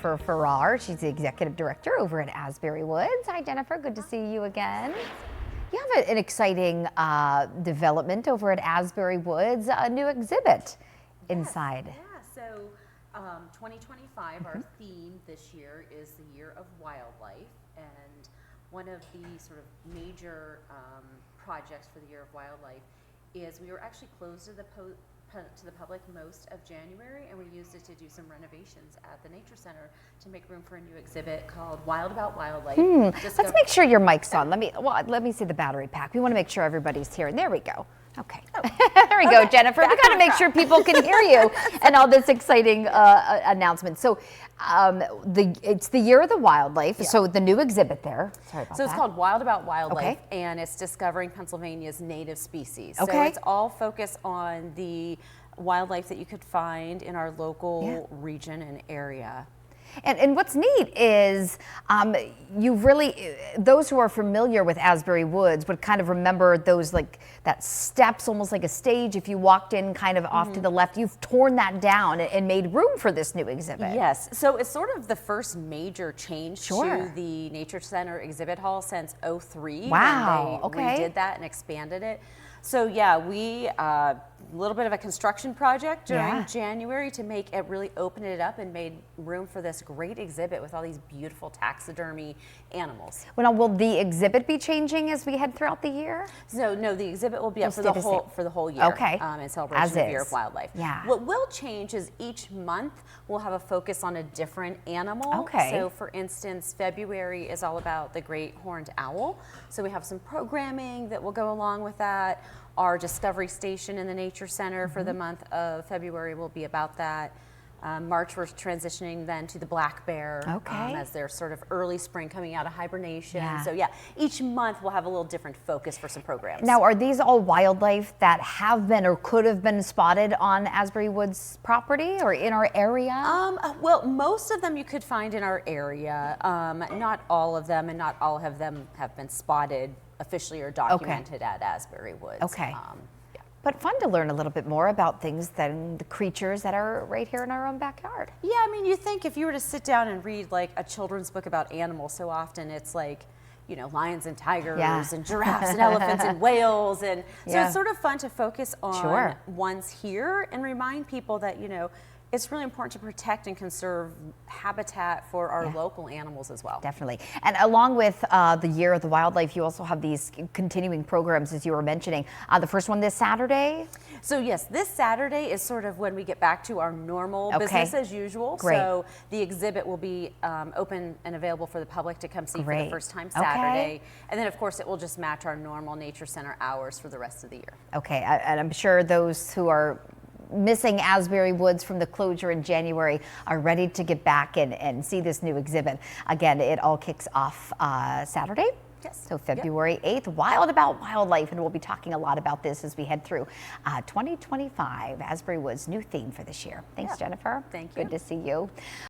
For Farrar. She's the executive director over at Asbury Woods. Hi, Jennifer. Good to see you again. You have an exciting development over at Asbury Woods, a new exhibit inside. Yeah, so 2025, our theme this year is the Year of Wildlife, and one of the sort of major projects for the Year of Wildlife is we were actually closed to the public most of January, and we used it to do some renovations at the Nature Center to make room for a new exhibit called Wild About Wildlife. Let's make sure your mic's on. Let me see the battery pack. We want to make sure everybody's here. And there we go. Okay. There we go, Jennifer. We got to make sure people can hear you and all this exciting announcement. So it's the Year of the Wildlife. Yeah. So the new exhibit there. Sorry about that. So it's called Wild About Wildlife, okay, and it's discovering Pennsylvania's native species. Okay. So it's all focused on the wildlife that you could find in our local region and area. And what's neat is those who are familiar with Asbury Woods would kind of remember those, like that steps, almost like a stage. If you walked in kind of off to the left, you've torn that down and made room for this new exhibit. Yes, so it's sort of the first major change to the Nature Center exhibit hall since '03. Wow, when they redid that and expanded it. So yeah, we a little bit of a construction project during January to make it, really open it up and made room for this great exhibit with all these beautiful taxidermy animals. Well, now, will the exhibit be changing as we head throughout the year? So no, the exhibit will be up for the whole year. Okay. In celebration of the Year of Wildlife. Yeah. What will change is each month we'll have a focus on a different animal. Okay. So for instance, February is all about the great horned owl. So we have some programming that will go along with that. Our Discovery Station in the Nature Center for the month of February will be about that. March, we're transitioning then to the black bear as their sort of early spring coming out of hibernation. Yeah. So yeah, each month we'll have a little different focus for some programs. Now, are these all wildlife that have been or could have been spotted on Asbury Woods property or in our area? Well, most of them you could find in our area. Not all of them, and not all of them have been spotted officially or documented at Asbury Woods. Okay. But fun to learn a little bit more about things than the creatures that are right here in our own backyard. Yeah, I mean, you think if you were to sit down and read like a children's book about animals, so often it's like, you know, lions and tigers and giraffes and elephants and whales. And so it's sort of fun to focus on ones here and remind people that, you know, it's really important to protect and conserve habitat for our local animals as well. Definitely. And along with the Year of the Wildlife, you also have these continuing programs, as you were mentioning. The first one this Saturday? So yes, this Saturday is sort of when we get back to our normal business as usual. Great. So the exhibit will be open and available for the public to come see for the first time Saturday. And then of course it will just match our normal Nature Center hours for the rest of the year. Okay, and I'm sure those who are missing Asbury Woods from the closure in January are ready to get back and see this new exhibit. Again, it all kicks off Saturday. Yes. So February 8th, Wild About Wildlife, and we'll be talking a lot about this as we head through 2025, Asbury Woods' new theme for this year. Thanks, Jennifer. Thank you. Good to see you.